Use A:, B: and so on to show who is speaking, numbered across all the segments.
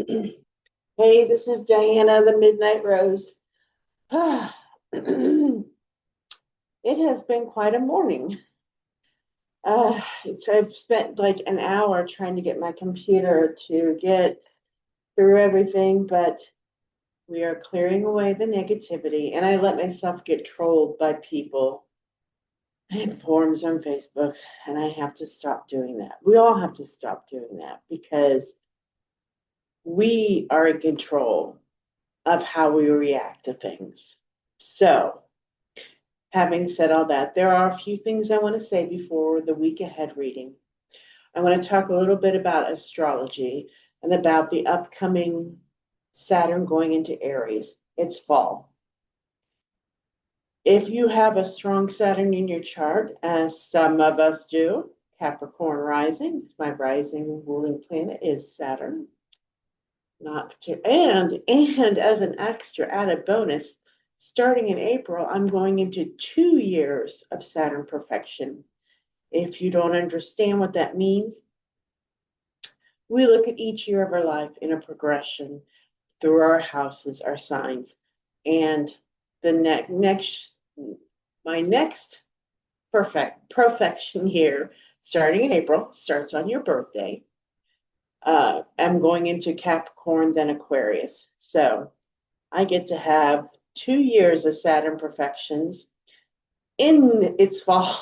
A: Hey, this is Diana, the Midnight Rose. It has been quite a morning. I've spent like an hour trying to get my computer to get through everything, but we are clearing away the negativity, and I let myself get trolled by people in forums on Facebook, and I have to stop doing that. We all have to stop doing that because we are in control of how we react to things. So, having said all that, there are a few things I want to say before the week ahead reading. I want to talk a little bit about astrology and about the upcoming Saturn going into Aries. It's fall. If you have a strong Saturn in your chart, as some of us do, Capricorn rising, my rising ruling planet is Saturn. Not and as an extra added bonus, starting in April, I'm going into 2 years of Saturn perfection. If you don't understand what that means, we look at each year of our life in a progression through our houses, our signs, and the next my next perfection year, starting in April, starts on your birthday. I'm going into Capricorn, then Aquarius. So I get to have 2 years of Saturn perfections in its fall.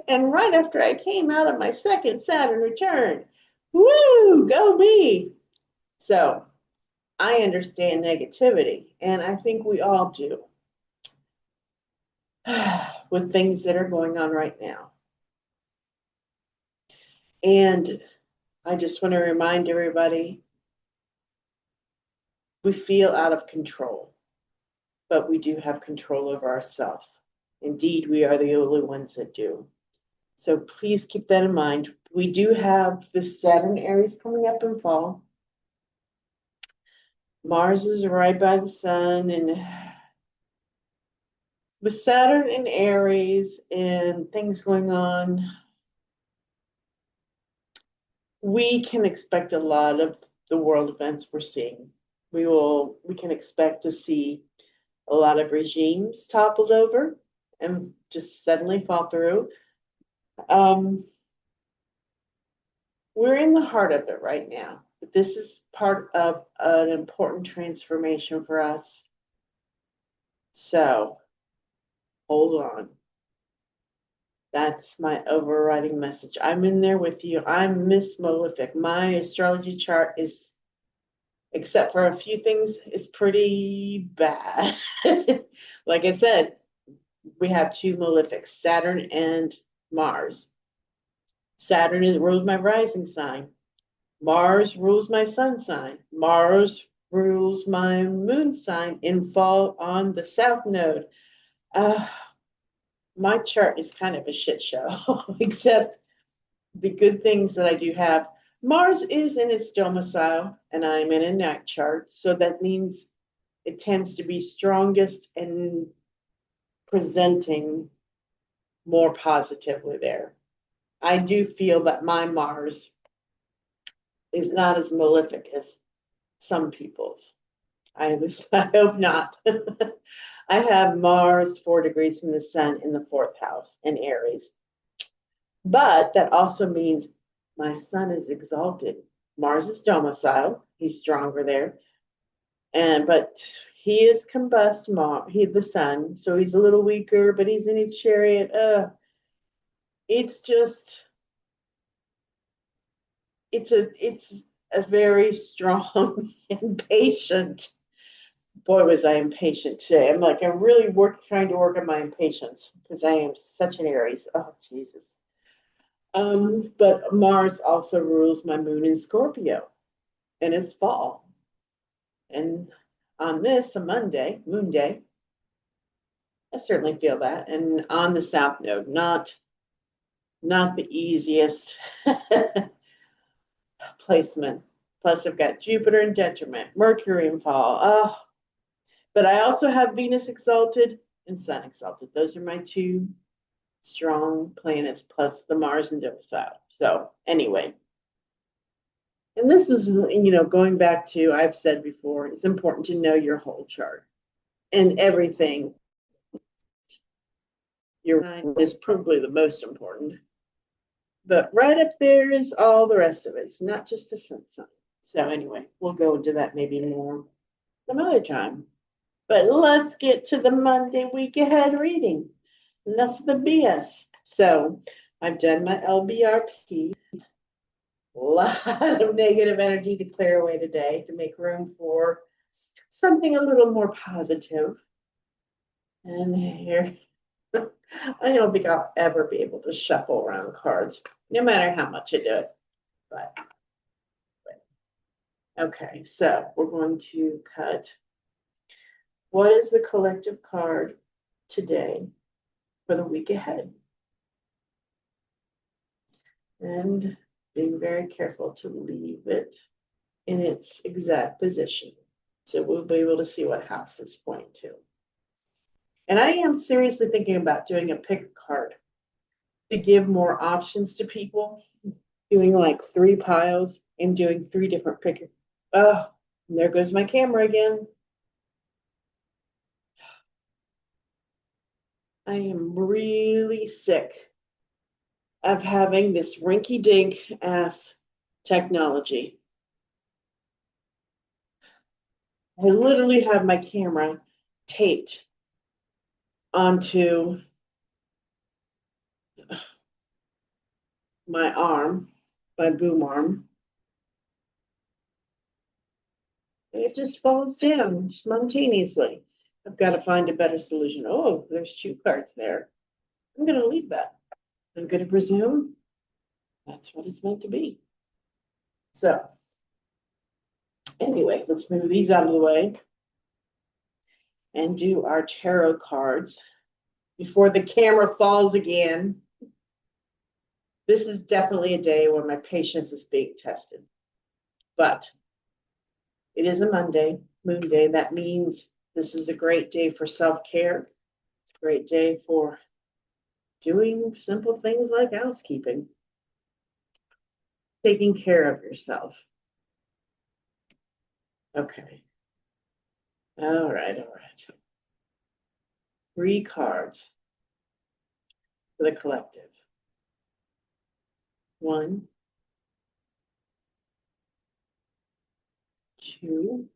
A: And right after I came out of my second Saturn return, woo, go me. So I understand negativity, and I think we all do with things that are going on right now. And I just want to remind everybody we feel out of control, but we do have control over ourselves. Indeed, we are the only ones that do. So please keep that in mind. We do have the Saturn Aries coming up in fall. Mars is right by the sun, and with Saturn in Aries and things going on, we can expect a lot of the world events we're seeing. We can expect to see a lot of regimes toppled over and just suddenly fall through. Um, we're in the heart of it right now. But this is part of an important transformation for us. So hold on. That's my overriding message. I'm in there with you. I'm Miss Malefic. My astrology chart is, except for a few things, is pretty bad. Like I said, we have two malefics, Saturn and Mars. Saturn rules my rising sign. Mars rules my sun sign. Mars rules my moon sign in fall on the south node. Uh, my chart is kind of a shit show, except the good things that I do have. Mars is in its domicile, and I'm in a nat chart, so that means it tends to be strongest and presenting more positively there. I do feel that my Mars is not as malefic as some people's. I hope not. I have Mars 4 degrees from the sun in the fourth house in Aries. But that also means my sun is exalted. Mars is domicile. He's stronger there. But he is combust the sun, so he's a little weaker, but he's in his chariot. It's just it's a very strong and patient. Boy, was I impatient today. I'm really trying to work on my impatience because I am such an Aries. Oh, Jesus. But Mars also rules my moon in Scorpio, and it's fall. And on this, a Monday, Moon Day, I certainly feel that. And on the South Node, not the easiest placement. Plus, I've got Jupiter in detriment, Mercury in fall. Oh, but I also have Venus exalted and Sun exalted. Those are my two strong planets, plus the Mars and domicile. So anyway, And this is, going back to, I've said before, it's important to know your whole chart and everything. Your mind is probably the most important. But right up there is all the rest of it. It's not just a sun sign. So anyway, we'll go into that maybe more some other time. But let's get to the Monday week ahead reading. Enough of the BS. So I've done my LBRP. A lot of negative energy to clear away today to make room for something a little more positive. And here, I don't think I'll ever be able to shuffle around cards, no matter how much I do it. But okay, so we're going to cut. What is the collective card today for the week ahead? And being very careful to leave it in its exact position. So we'll be able to see what house it's pointing to. And I am seriously thinking about doing a pick card to give more options to people, doing like 3 piles and doing 3 different pick. Oh, and there goes my camera again. I am really sick of having this rinky-dink ass technology. I literally have my camera taped onto my arm, my boom arm. And it just falls down spontaneously. I've got to find a better solution. Oh, there's 2 cards there. I'm going to leave that. I'm going to presume that's what it's meant to be. So anyway, let's move these out of the way and do our tarot cards before the camera falls again. This is definitely a day where my patience is being tested. But it is a Monday, moon day. That means this is a great day for self-care. It's a great day for doing simple things like housekeeping, taking care of yourself. Okay. All right. 3 cards for the collective. 1, 2,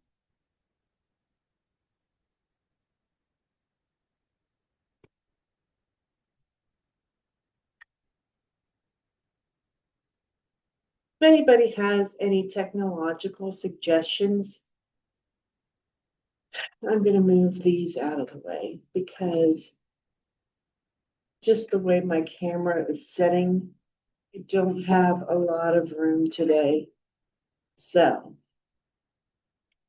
A: 'If anybody has any technological suggestions, I'm going to move these out of the way because just the way my camera is setting, I don't have a lot of room today. So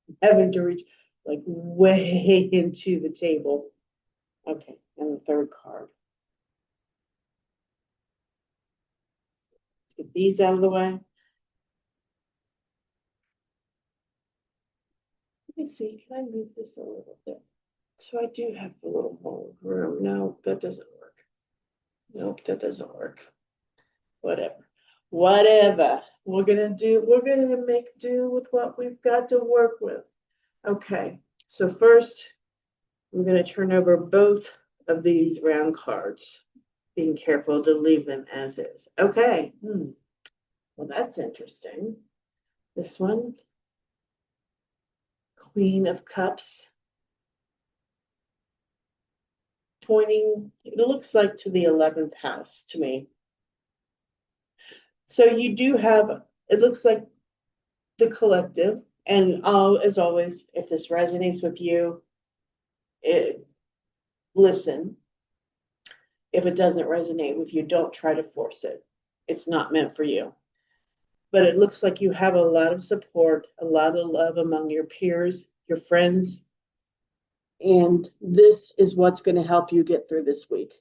A: I'm having to reach like way into the table. Okay, and the 3rd card. Let's get these out of the way. Let me see, can I move this a little bit? So I do have a little more room. No, that doesn't work. Nope, that doesn't work. Whatever. We're gonna make do with what we've got to work with. Okay, so first I'm gonna turn over both of these round cards, being careful to leave them as is. Okay, well, that's interesting. This one, Queen of Cups, pointing, it looks like to the 11th house to me. So you do have, it looks like the collective, and as always, if this resonates with you, listen. If it doesn't resonate with you, don't try to force it. It's not meant for you. But it looks like you have a lot of support, a lot of love among your peers, your friends. And this is what's going to help you get through this week.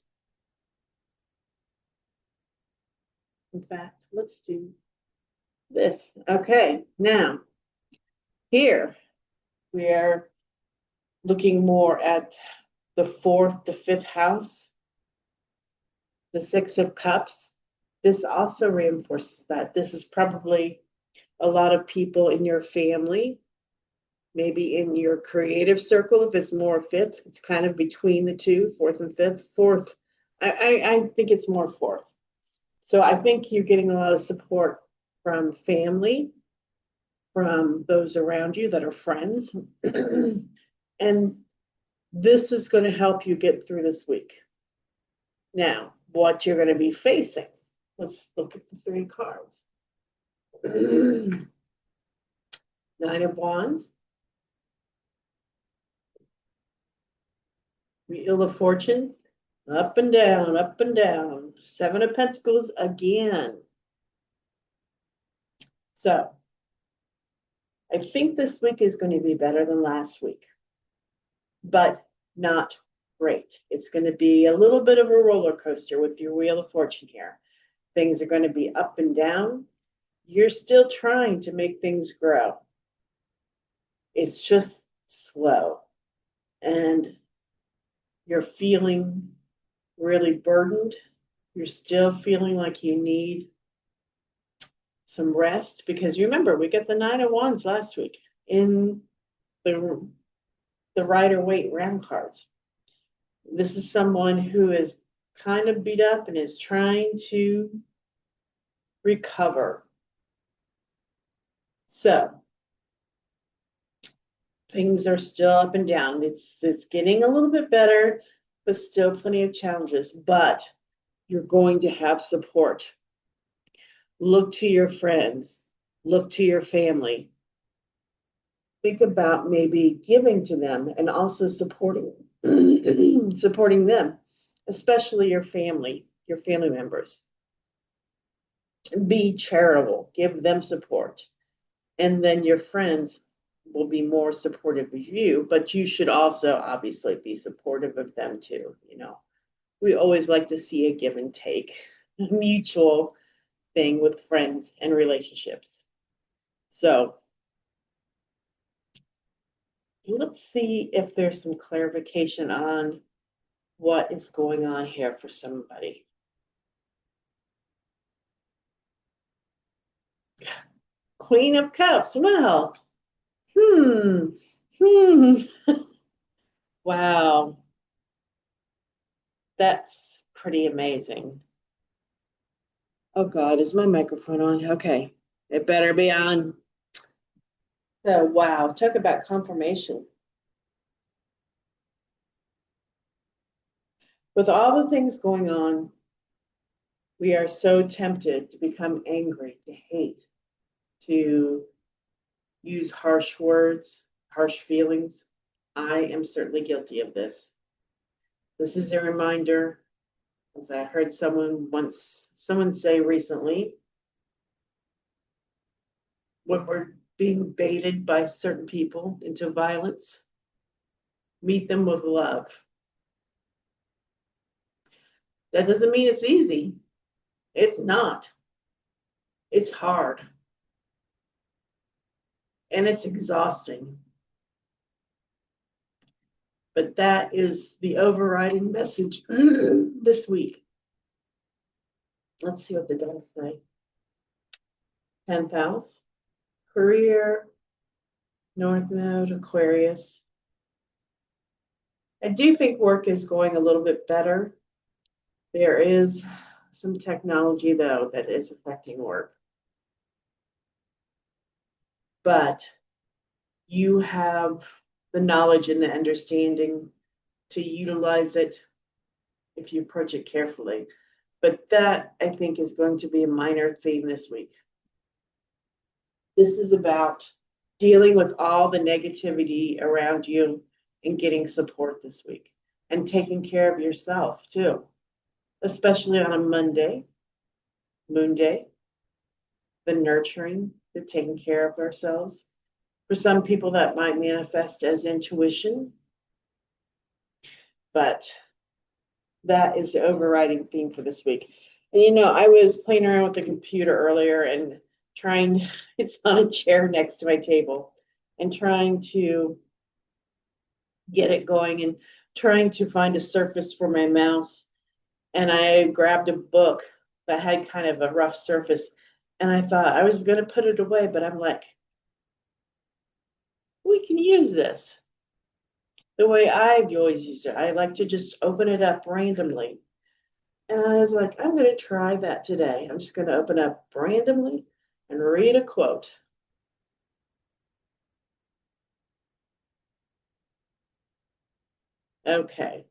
A: In fact, let's do this. Okay, now here we are looking more at the 4th to 5th house, the 6 of Cups. This also reinforces that this is probably a lot of people in your family, maybe in your creative circle, if it's more fifth, it's kind of between the two, fourth and fifth. Fourth, I think it's more fourth. So I think you're getting a lot of support from family, from those around you that are friends. And this is going to help you get through this week. Now, what you're going to be facing. Let's look at the three cards. Nine of Wands. Wheel of Fortune. Up and down, up and down. Seven of Pentacles again. So, I think this week is going to be better than last week, but not great. It's going to be a little bit of a roller coaster with your Wheel of Fortune here. Things are going to be up and down. You're still trying to make things grow. It's just slow. And you're feeling really burdened. You're still feeling like you need some rest, because remember, we got the Nine of Wands last week in the Rider-Waite Ram cards. This is someone who is kind of beat up and is trying to recover. So things are still up and down. It's getting a little bit better, but still plenty of challenges. But you're going to have support. Look to your friends. Look to your family. Think about maybe giving to them and also supporting them, especially your family members. Be charitable. Give them support. And then your friends will be more supportive of you, but you should also obviously be supportive of them too. You know, we always like to see a give and take, a mutual thing with friends and relationships. So let's see if there's some clarification on what is going on here for somebody. Queen of Cups. Well, wow. That's pretty amazing. Oh God, is my microphone on? Okay, it better be on. So, wow, talk about confirmation. With all the things going on, we are so tempted to become angry, to hate, to use harsh words, harsh feelings. I am certainly guilty of this. This is a reminder, as I heard someone say recently, when we're being baited by certain people into violence, meet them with love. That doesn't mean it's easy. It's not. It's hard. And it's exhausting. But that is the overriding message this week. Let's see what the dice say. 10th house, career, North Node, Aquarius. I do think work is going a little bit better. There is some technology, though, that is affecting work. But you have the knowledge and the understanding to utilize it if you approach it carefully. But that, I think, is going to be a minor theme this week. This is about dealing with all the negativity around you and getting support this week, and taking care of yourself too, especially on a Monday, Moon Day, the nurturing, the taking care of ourselves. For some people, that might manifest as intuition, but that is the overriding theme for this week. And you know, I was playing around with the computer earlier and trying, it's on a chair next to my table, and trying to get it going and trying to find a surface for my mouse. And I grabbed a book that had kind of a rough surface, And I thought I was going to put it away, but I'm like, we can use this the way I've always used it. I like to just open it up randomly. And I was like, I'm going to try that today. I'm just going to open up randomly and read a quote. Okay.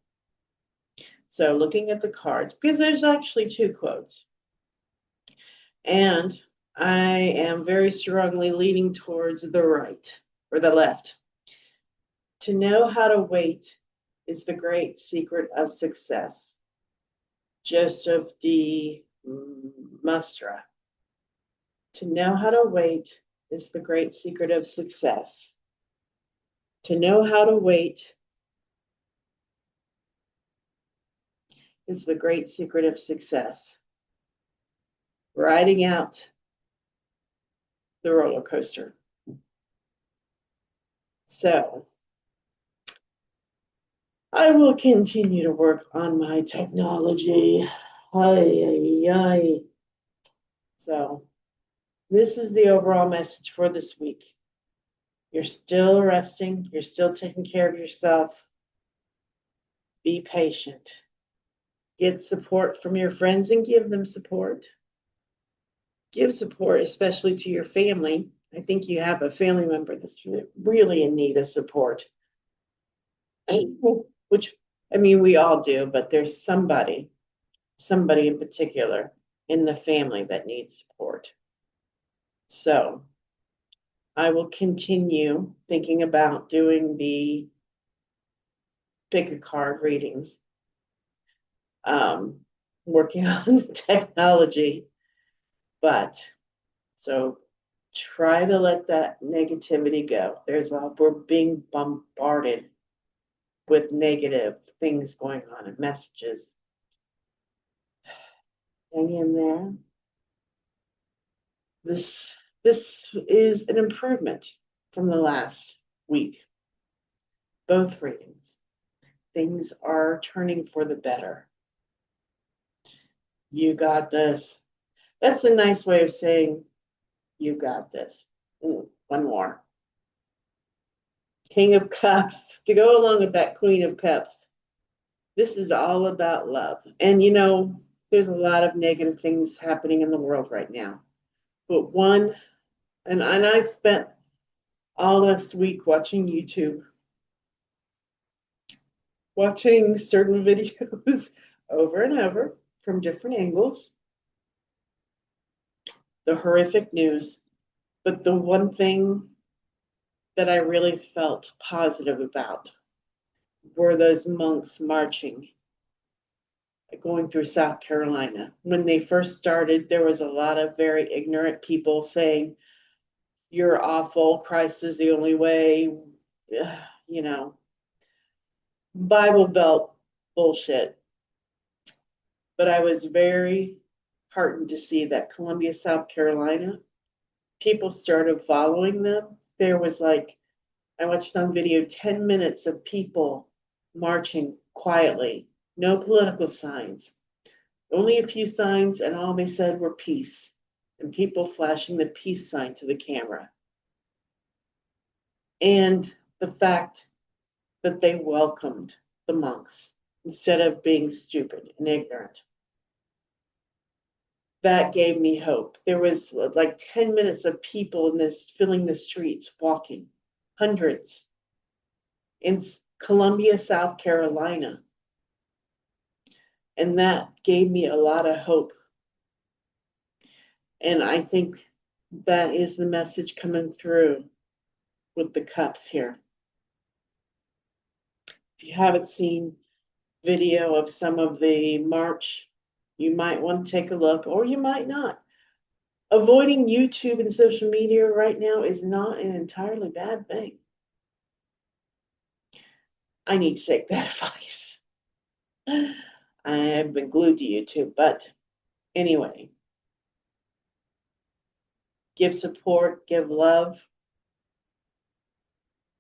A: So looking at the cards, because there's actually two quotes. And I am very strongly leaning towards the right or the left. To know how to wait is the great secret of success. Joseph D. Mustra. To know how to wait is the great secret of success. To know how to wait is the great secret of success. Riding out the roller coaster. So I will continue to work on my technology. Ay, ay, ay. So this is the overall message for this week. You're still resting. You're still taking care of yourself. Be patient. Get support from your friends and give them support. Give support, especially to your family. I think you have a family member that's really in need of support. Which, I mean, we all do, but there's somebody in particular in the family that needs support. So I will continue thinking about doing the pick a card readings, working on the technology, but so try to let that negativity go. We're being bombarded with negative things going on and messages. Hang in there. This is an improvement from the last week. Both readings. Things are turning for the better. You got this. That's a nice way of saying you got this. One more. King of Cups. To go along with that Queen of Cups. This is all about love. And you know, there's a lot of negative things happening in the world right now. But one, and I spent all last week watching YouTube, watching certain videos over and over from different angles, the horrific news. But the one thing that I really felt positive about were those monks marching, going through South Carolina. When they first started, there was a lot of very ignorant people saying, you're awful, Christ is the only way, you know, Bible Belt bullshit. But I was very heartened to see that Columbia, South Carolina, people started following them. There was like, I watched on video 10 minutes of people marching quietly, no political signs, only a few signs, and all they said were peace, and people flashing the peace sign to the camera. And the fact that they welcomed the monks instead of being stupid and ignorant. That gave me hope. There was like 10 minutes of people in this filling the streets, walking, hundreds, in Columbia, South Carolina. And that gave me a lot of hope. And I think that is the message coming through with the cups here. If you haven't seen video of some of the march, you might want to take a look, or you might not. Avoiding YouTube and social media right now is not an entirely bad thing. I need to take that advice. I have been glued to YouTube, but anyway, give support, give love,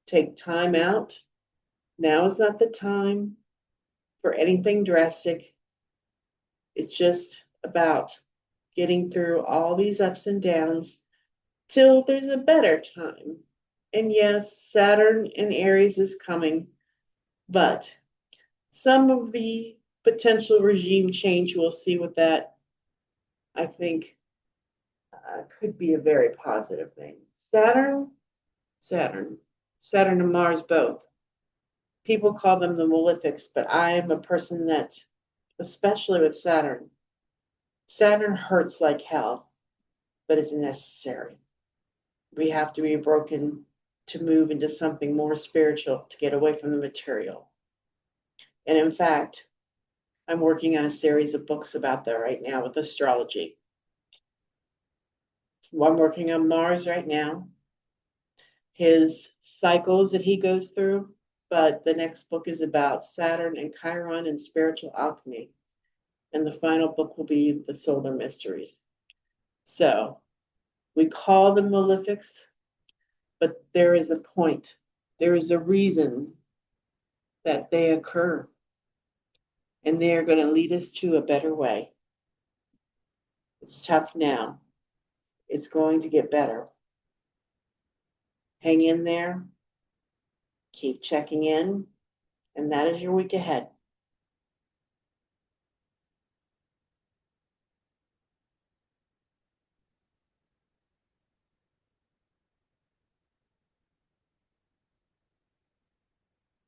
A: take time out. Now is not the time for anything drastic. It's just about getting through all these ups and downs till there's a better time. And yes, Saturn in Aries is coming, but some of the potential regime change we'll see with that, I think, could be a very positive thing. Saturn, Saturn, Saturn and Mars both. People call them the malefics, but I am a person that, especially with Saturn, Saturn hurts like hell, but it's necessary. We have to be broken to move into something more spiritual, to get away from the material. And in fact, I'm working on a series of books about that right now with astrology. So I'm working on Mars right now, his cycles that he goes through, but the next book is about Saturn and Chiron and spiritual alchemy. And the final book will be the solar mysteries. So we call them malefics, but there is a point. There is a reason that they occur. And they are going to lead us to a better way. It's tough now. It's going to get better. Hang in there. Keep checking in. And that is your week ahead.